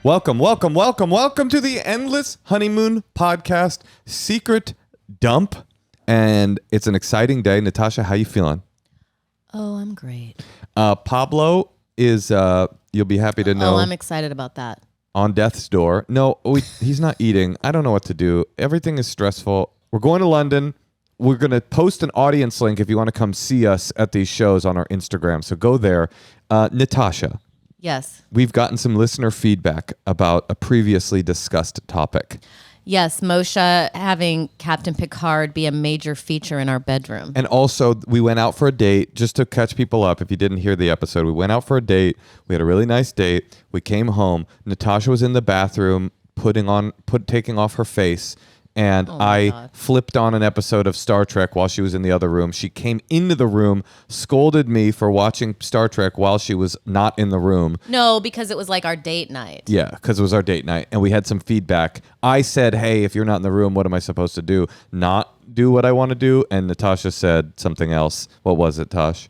Welcome to the Endless Honeymoon Podcast Secret Dump. And it's an exciting day. Natasha, how you feeling? Oh, I'm great. Pablo is, you'll be happy to know. Oh, I'm excited about that. On death's door. No, he's not eating. I don't know what to do. Everything is stressful. We're going to London. We're going to post an audience link if you want to come see us at these shows on our Instagram. So go there. Natasha. Yes. We've gotten some listener feedback about a previously discussed topic. Yes, Moshe having Captain Picard be a major feature in our bedroom. And also, we went out for a date, just to catch people up. If you didn't hear the episode, we went out for a date. We had a really nice date. We came home. Natasha was in the bathroom taking off her face. And I flipped on an episode of Star Trek while she was in the other room. She came into the room, scolded me for watching Star Trek while she was not in the room. No, because it was like our date night. Yeah, because it was our date night. And we had some feedback. I said, hey, if you're not in the room, what am I supposed to do? Not do what I want to do? And Natasha said something else. What was it, Tosh?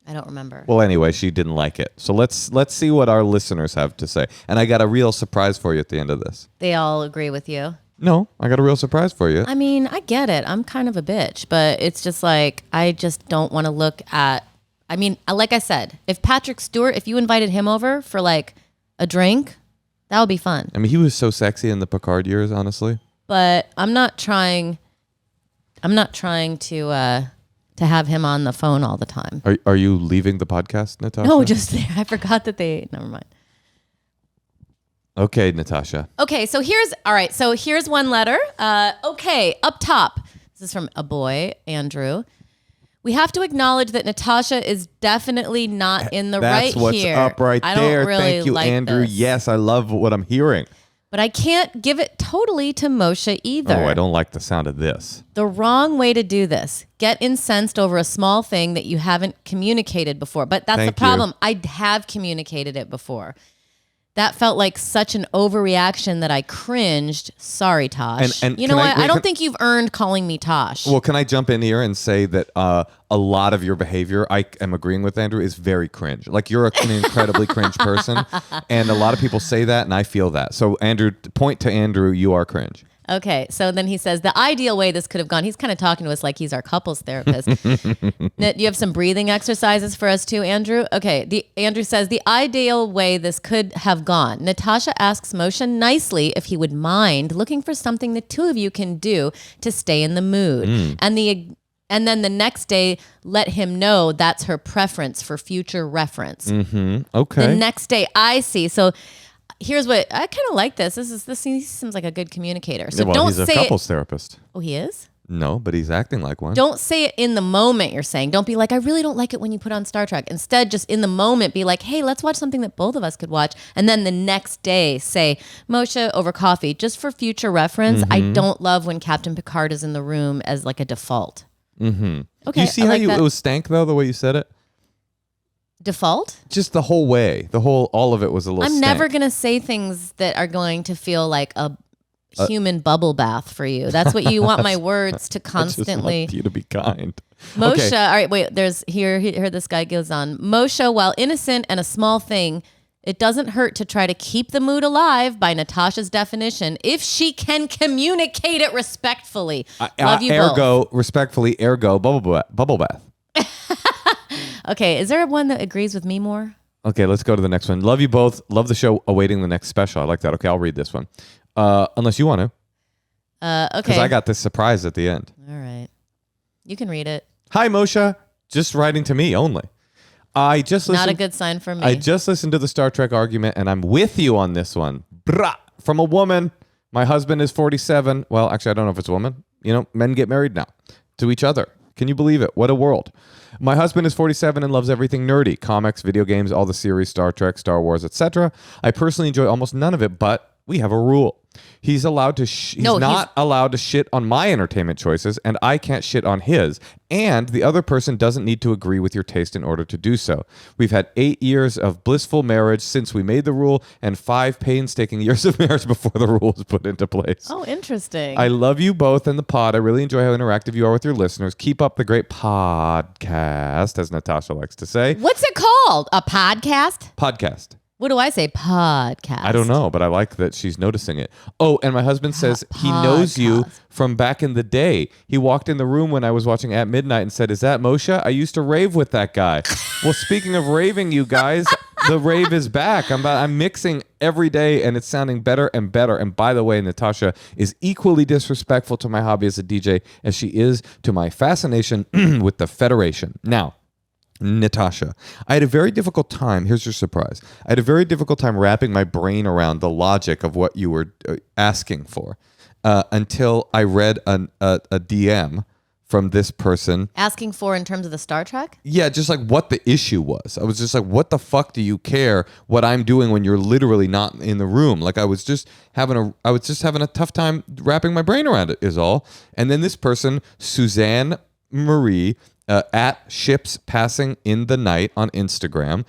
I don't remember. Well, anyway, she didn't like it. So let's see what our listeners have to say. And I got a real surprise for you at the end of this. They all agree with you? No, I got a real surprise for you. I mean, I get it. I'm kind of a bitch, but it's just like, I just don't want to look at, I mean, like I said, if Patrick Stewart, if you invited him over for like a drink, that would be fun. I mean, he was so sexy in the Picard years, honestly. But I'm not trying to have him on the phone all the time. Are you leaving the podcast, Natasha? No, I forgot that never mind. Okay, Natasha. Okay, so here's one letter. Okay, up top. This is from a boy, Andrew. We have to acknowledge that Natasha is definitely not in the right here. That's what's up right I there. Don't really Thank you, like Andrew. this. Yes, I love what I'm hearing. But I can't give it totally to Moshe either. Oh, I don't like the sound of this. The wrong way to do this. Get incensed over a small thing that you haven't communicated before. But that's the problem. I have communicated it before. That felt like such an overreaction that I cringed. Sorry, Tosh. And you know what? I don't think you've earned calling me Tosh. Well, can I jump in here and say that a lot of your behavior, I am agreeing with Andrew, is very cringe. Like, you're an incredibly cringe person. And a lot of people say that, and I feel that. So, Andrew, point to Andrew, you are cringe. Okay, so then he says, the ideal way this could have gone, he's kind of talking to us like he's our couples therapist. You have some breathing exercises for us too, Andrew? Okay, Andrew says, the ideal way this could have gone. Natasha asks Moshe nicely if he would mind looking for something the two of you can do to stay in the mood. And then the next day, let him know that's her preference for future reference. Okay. The next day, I see. So here's what I kind of like this. He seems like a good communicator. So don't he's say a couples therapist. Oh, he is? No, but he's acting like one. Don't say it in the moment, you're saying. Don't be like, I really don't like it when you put on Star Trek. Instead, just in the moment, be like, hey, let's watch something that both of us could watch. And then the next day, say, Moshe over coffee, just for future reference. I don't love when Captain Picard is in the room as like a default. Okay. Do you see how it was stank, though, the way you said it? Default? Just the whole way. All of it was a little I'm stank. never going to say things that are going to feel like a human bubble bath for you. That's what you want my words to constantly. I just want you to be kind. Moshe, okay. All right, wait, here this guy goes on. Moshe, while innocent and a small thing, it doesn't hurt to try to keep the mood alive by Natasha's definition if she can communicate it respectfully. Love you both. Respectfully, bubble bath. Okay, is there one that agrees with me more? Okay, let's go to the next one. Love you both. Love the show. Awaiting the next special. I like that. Okay, I'll read this one. Unless you want to. Okay. Because I got this surprise at the end. All right. You can read it. Hi, Moshe. Just writing to me only. I just listened. Not a good sign for me. I just listened to the Star Trek argument, and I'm with you on this one. Brah! From a woman. My husband is 47. Well, actually, I don't know if it's a woman. You know, men get married now to each other. Can you believe it? What a world. My husband is 47 and loves everything nerdy. Comics, video games, all the series, Star Trek, Star Wars, etc. I personally enjoy almost none of it, but we have a rule. He's allowed to. He's not allowed to shit on my entertainment choices, and I can't shit on his. And the other person doesn't need to agree with your taste in order to do so. We've had 8 years of blissful marriage since we made the rule, and 5 painstaking years of marriage before the rule was put into place. Oh, interesting. I love you both and the pod. I really enjoy how interactive you are with your listeners. Keep up the great podcast, as Natasha likes to say. What's it called? A podcast? Podcast. What do I say? Podcast. I don't know, but I like that she's noticing it. Oh, and my husband says he knows you from back in the day. He walked in the room when I was watching At Midnight and said, "Is that Moshe? I used to rave with that guy." Well, speaking of raving, you guys, the rave is back. I'm mixing every day, and it's sounding better and better. And by the way, Natasha is equally disrespectful to my hobby as a DJ as she is to my fascination with the Federation. Now, Natasha, I had a very difficult time. Here's your surprise. I had a very difficult time wrapping my brain around the logic of what you were asking for until I read a DM from this person. Asking for in terms of the Star Trek? Yeah, just like what the issue was. I was just like, what the fuck do you care what I'm doing when you're literally not in the room? Like I was just having a tough time wrapping my brain around it is all. And then this person, Suzanne Marie, at Ships Passing in the Night on Instagram,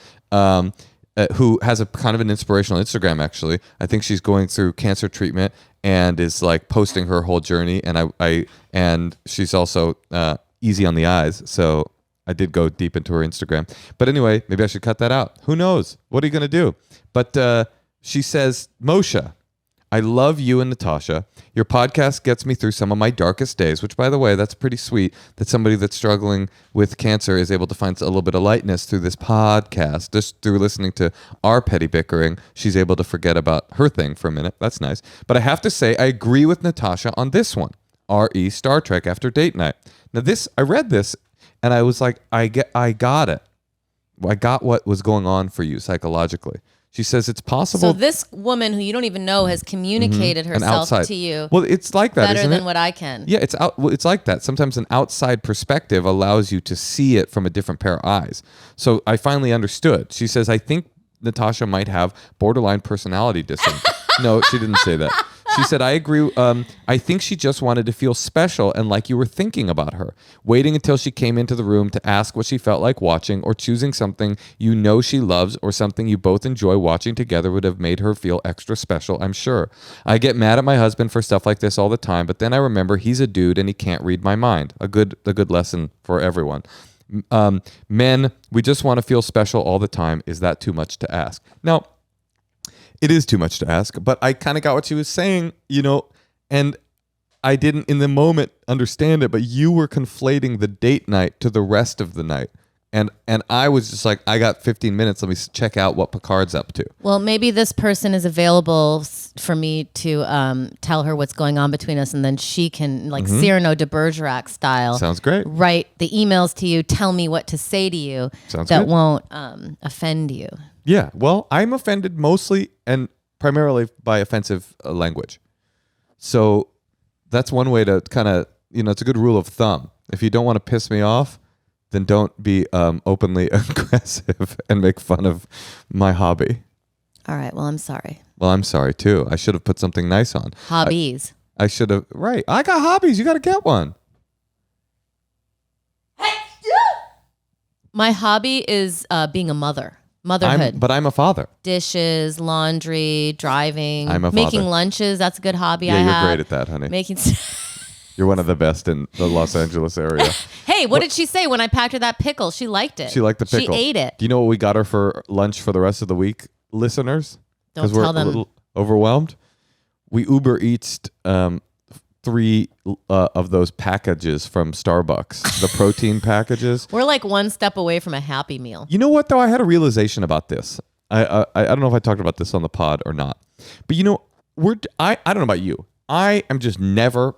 who has a kind of an inspirational Instagram, actually. I think she's going through cancer treatment and is like posting her whole journey. And she's also easy on the eyes. So I did go deep into her Instagram. But anyway, maybe I should cut that out. Who knows? What are you going to do? But she says, Moshe, I love you and Natasha. Your podcast gets me through some of my darkest days, which, by the way, that's pretty sweet that somebody that's struggling with cancer is able to find a little bit of lightness through this podcast. Just through listening to our petty bickering, she's able to forget about her thing for a minute. That's nice. But I have to say, I agree with Natasha on this one. R.E. Star Trek After Date Night. Now, I read this, and I was like, I got it. I got what was going on for you psychologically. She says it's possible. So this woman who you don't even know has communicated herself to you. Well, it's like that, better than what I can. Yeah, it's like that. Sometimes an outside perspective allows you to see it from a different pair of eyes. So I finally understood. She says, I think Natasha might have borderline personality disorder. No, she didn't say that. She said, I agree. I think she just wanted to feel special and like you were thinking about her. Waiting until she came into the room to ask what she felt like watching, or choosing something you know she loves or something you both enjoy watching together would have made her feel extra special, I'm sure. I get mad at my husband for stuff like this all the time, but then I remember he's a dude and he can't read my mind. A good lesson for everyone. Men, we just want to feel special all the time. Is that too much to ask? Now, it is too much to ask, but I kind of got what she was saying, and I didn't in the moment understand it, but you were conflating the date night to the rest of the night. And I was just like, I got 15 minutes. Let me check out what Picard's up to. Well, maybe this person is available for me to tell her what's going on between us, and then she can, like Cyrano de Bergerac style. Sounds great. Write the emails to you, tell me what to say to you. Sounds that good. won't offend you. Yeah, well, I'm offended mostly and primarily by offensive language. So that's one way to kind of, it's a good rule of thumb. If you don't want to piss me off, then don't be openly aggressive and make fun of my hobby. All right, well, I'm sorry. Well, I'm sorry too. I should have put something nice on. Hobbies. I should have, right. I got hobbies. You got to get one. My hobby is being a mother. Motherhood. But I'm a father. Dishes, laundry, driving. I'm a father. Making lunches. That's a good hobby I Yeah, have. you're great at that, honey. Making. You're one of the best in the Los Angeles area. Hey, what did she say when I packed her that pickle? She liked it. She liked the pickle. She ate it. Do you know what we got her for lunch for the rest of the week, listeners? Don't tell them. We're a little overwhelmed. We Uber Eats 3 of those packages from Starbucks, the protein packages. We're like one step away from a Happy Meal. You know what, though? I had a realization about this. I don't know if I talked about this on the pod or not. But, I don't know about you. I'm never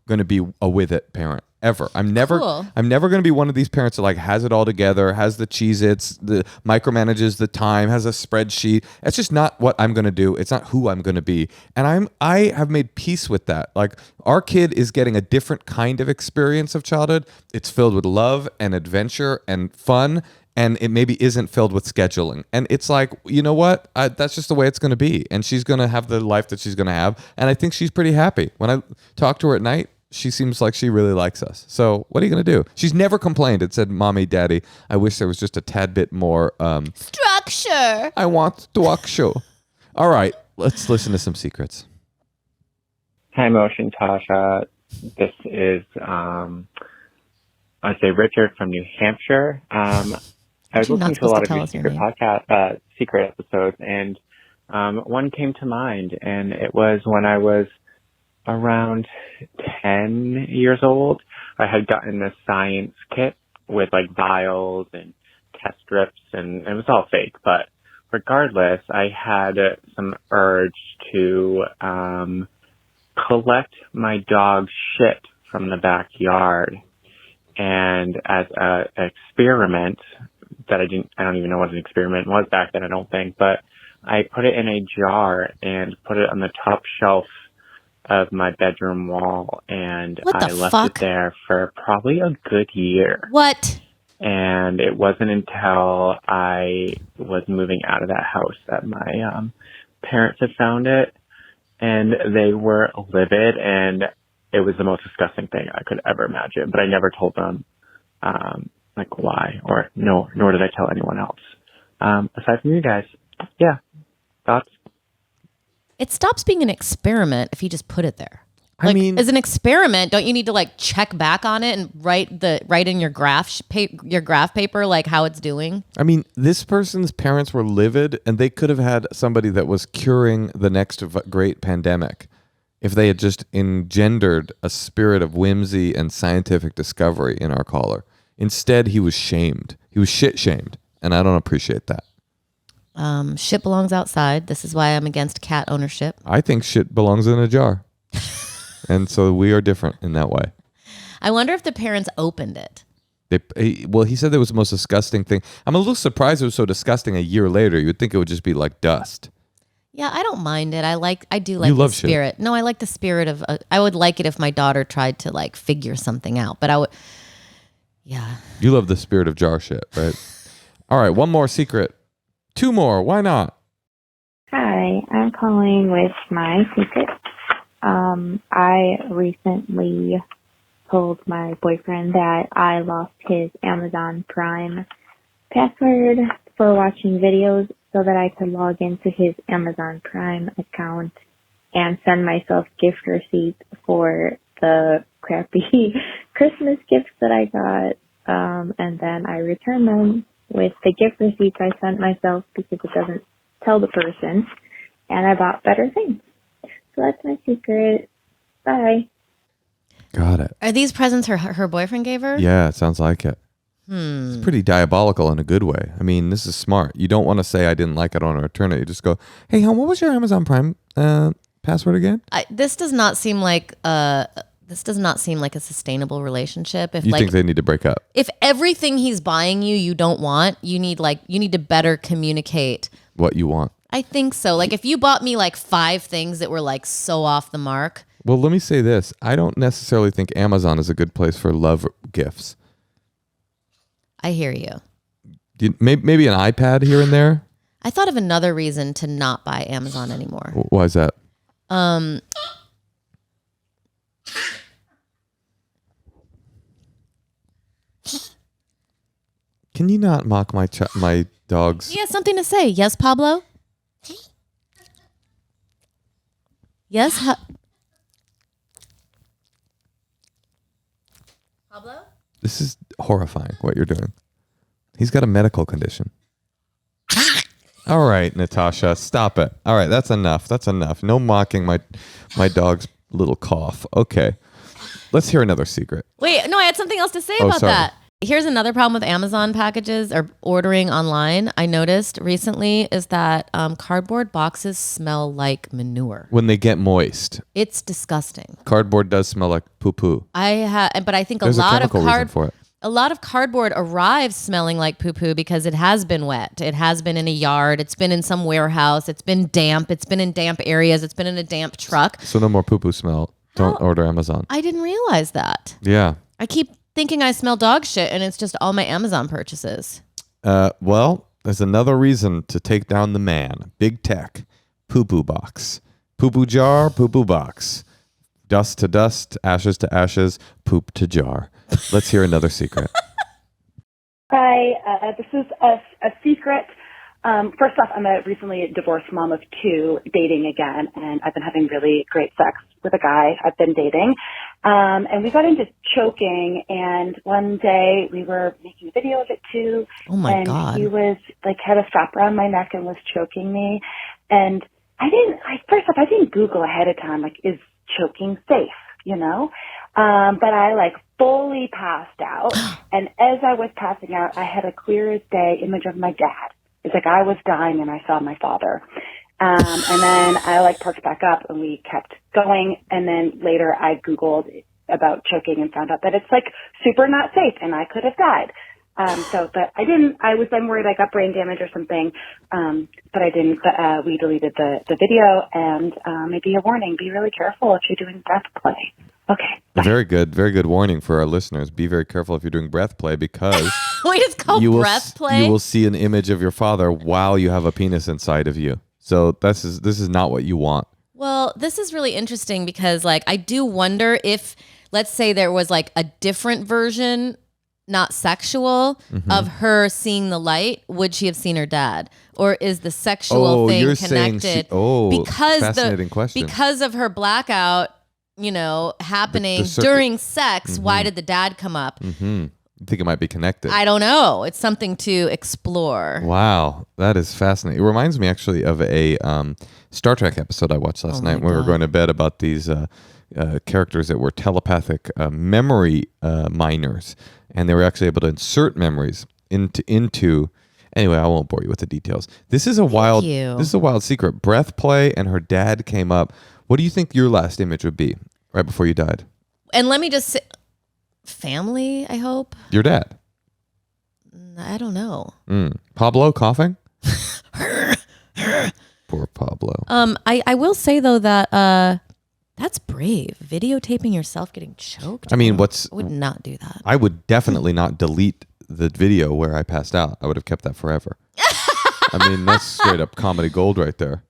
going to be a with it parent. Ever. I'm never going to be one of these parents that like has it all together, has the Cheez-Its, the micromanages the time, has a spreadsheet. It's just not what I'm going to do. It's not who I'm going to be. And I have made peace with that. Like our kid is getting a different kind of experience of childhood. It's filled with love and adventure and fun. And it maybe isn't filled with scheduling. And it's like, you know what? That's just the way it's going to be. And she's going to have the life that she's going to have. And I think she's pretty happy. When I talk to her at night, she seems like she really likes us. So what are you going to do? She's never complained and said, Mommy, Daddy, I wish there was just a tad bit more structure. I want structure. All right, let's listen to some secrets. Hi, Moshe and Tasha. This is, I say Richard from New Hampshire. I was You're not listening to a supposed lot to of tell your us your secret name. secret episodes, and one came to mind, and it was when I was around 10 years old. I had gotten this science kit with like vials and test strips, and it was all fake, but regardless, I had some urge to collect my dog's shit from the backyard. And as a experiment that I don't even know what an experiment was back then, I don't think, but I put it in a jar and put it on the top shelf of my bedroom wall, and What the I left fuck? it there for probably a good year. What? And it wasn't until I was moving out of that house that my parents had found it, and they were livid, and it was the most disgusting thing I could ever imagine. But I never told them like why, or no, nor did I tell anyone else. Aside from you guys, yeah, thoughts? It stops being an experiment if you just put it there. I mean, as an experiment, don't you need to like check back on it and write in your graph paper like how it's doing? I mean, this person's parents were livid, and they could have had somebody that was curing the next great pandemic if they had just engendered a spirit of whimsy and scientific discovery in our caller. Instead, he was shamed. He was shit shamed, and I don't appreciate that. Shit belongs outside. This is why I'm against cat ownership. I think shit belongs in a jar. And so we are different in that way. I wonder if the parents opened it. He said that was the most disgusting thing. I'm a little surprised it was so disgusting a year later. You would think it would just be like dust. Yeah, I don't mind it. I do like You the love shit. spirit. No, I like the spirit of. I would like it if my daughter tried to like figure something out, but I would. Yeah. You love the spirit of jar shit, right? All right, one more secret. Two more. Why not? Hi, I'm calling with my secret. I recently told my boyfriend that I lost his Amazon Prime password for watching videos so that I could log into his Amazon Prime account and send myself gift receipts for the crappy Christmas gifts that I got. And then I return them with the gift receipts I sent myself because it doesn't tell the person. And I bought better things. So that's my secret. Bye. Got it. Are these presents her boyfriend gave her? Yeah, it sounds like it. It's pretty diabolical in a good way. I mean, this is smart. You don't want to say I didn't like it, I want to return it. You just go, hey, hon, what was your Amazon Prime password again? This does not seem like a sustainable relationship. If You think they need to break up? if everything he's buying you don't want, you need to better communicate. What you want. I think so. Like if you bought me like 5 things that were like so off the mark. Well, let me say this. I don't necessarily think Amazon is a good place for love gifts. I hear you. Maybe an iPad here and there? I thought of another reason to not buy Amazon anymore. Why is that? Can you not mock my dogs? He has something to say. Yes, Pablo? Yes, Pablo? This is horrifying what you're doing. He's got a medical condition. All right, Natasha, stop it. All right, that's enough. That's enough. No mocking my dog's little cough. Okay. Let's hear another secret. Wait, no, I had something else to say about sorry. that. Here's another problem with Amazon packages or ordering online. I noticed recently is that cardboard boxes smell like manure. When they get moist. It's disgusting. Cardboard does smell like poo-poo. But I think There's a lot of chemical reason for it. a lot of cardboard arrives smelling like poo-poo because it has been wet. It has been in a yard. It's been in some warehouse. It's been damp. It's been in damp areas. It's been in a damp truck. So no more poo-poo smell. Don't order Amazon. I didn't realize that. Yeah. I keep thinking I smell dog shit and it's just all my Amazon purchases. Well, there's another reason to take down the man. Big tech. Poo-poo box. Poo-poo jar, poo-poo box. Dust to dust, ashes to ashes, poop to jar. Let's hear another secret. Hi, this is a secret. First off, I'm a recently divorced mom of 2, dating again, and I've been having really great sex with a guy I've been dating. And we got into choking, and one day we were making a video of it too. Oh my and God. he was like, had a strap around my neck and was choking me. And first off, I didn't Google ahead of time, like, is choking safe, but I like fully passed out. And as I was passing out, I had a clear as day image of my dad. It's like I was dying and I saw my father. And then I like perked back up and we kept going. And then later I Googled about choking and found out that it's like super not safe and I could have died. But I didn't, I'm worried I got brain damage or something. But I didn't, we deleted the video, and, maybe a warning, be really careful if you're doing breath play. Okay. A very good warning for our listeners. Be very careful if you're doing breath play, because Wait, it's called breath play? you will see an image of your father while you have a penis inside of you. So this is not what you want. Well, this is really interesting because, like, I do wonder if, let's say there was like a different version, not sexual, of her seeing the light, would she have seen her dad? Or is the sexual thing you're connected? saying because fascinating question. Because of her blackout, happening during sex, why did the dad come up? You think it might be connected? I don't know. It's something to explore. Wow, that is fascinating. It reminds me actually of a Star Trek episode I watched last night when we were going to bed, about these characters that were telepathic memory miners, and they were actually able to insert memories into. Anyway, I won't bore you with the details. This is a wild secret. Breath play, and her dad came up. What do you think your last image would be right before you died? And let me just say, family, I hope. Your dad. I don't know. Pablo coughing? Poor Pablo. I will say though that that's brave. Videotaping yourself getting choked. I mean, I would not do that. I would definitely not delete the video where I passed out. I would have kept that forever. I mean, that's straight up comedy gold right there.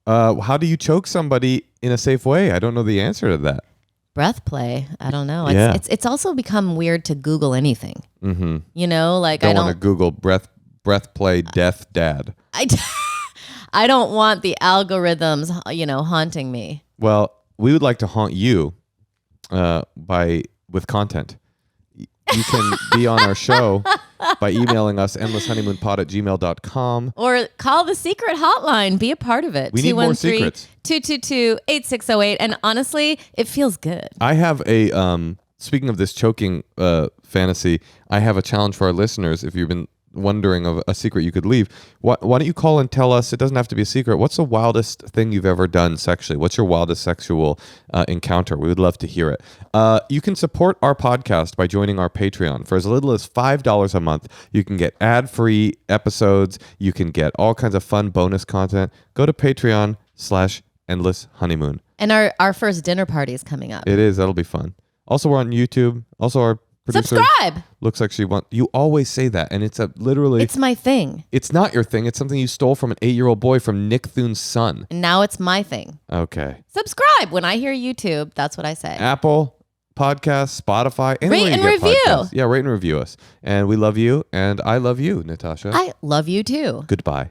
How do you choke somebody in a safe way? I don't know the answer to that. Breath play. I don't know. Yeah. It's also become weird to Google anything. Mm-hmm. Like I don't want to Google breath play death dad. I don't want the algorithms, haunting me. Well, we would like to haunt you with content. You can be on our show by emailing us endlesshoneymoonpod@gmail.com. Or call the secret hotline. Be a part of it. We need more secrets. 212-8608. And honestly, it feels good. I have a, speaking of this choking fantasy, I have a challenge for our listeners. If you've been wondering of a secret you could leave, why don't you call and tell us? It doesn't have to be a secret. What's the wildest thing you've ever done sexually? What's your wildest sexual encounter? We would love to hear it. You can support our podcast by joining our Patreon. For as little as $5 a month, you can get ad-free episodes. You can get all kinds of fun bonus content. Go to Patreon/Endless Honeymoon. And our first dinner party is coming up. It is. That'll be fun. Also, we're on YouTube. Also, our producer subscribe. Looks like you always say that, and it's it's my thing. It's not your thing. It's something you stole from an 8-year-old boy from Nick Thune's son. And now it's my thing. Okay. Subscribe. When I hear YouTube, that's what I say. Apple Podcasts, Spotify, rate and review. Podcasts. Yeah, rate and review us. And we love you, and I love you, Natasha. I love you too. Goodbye.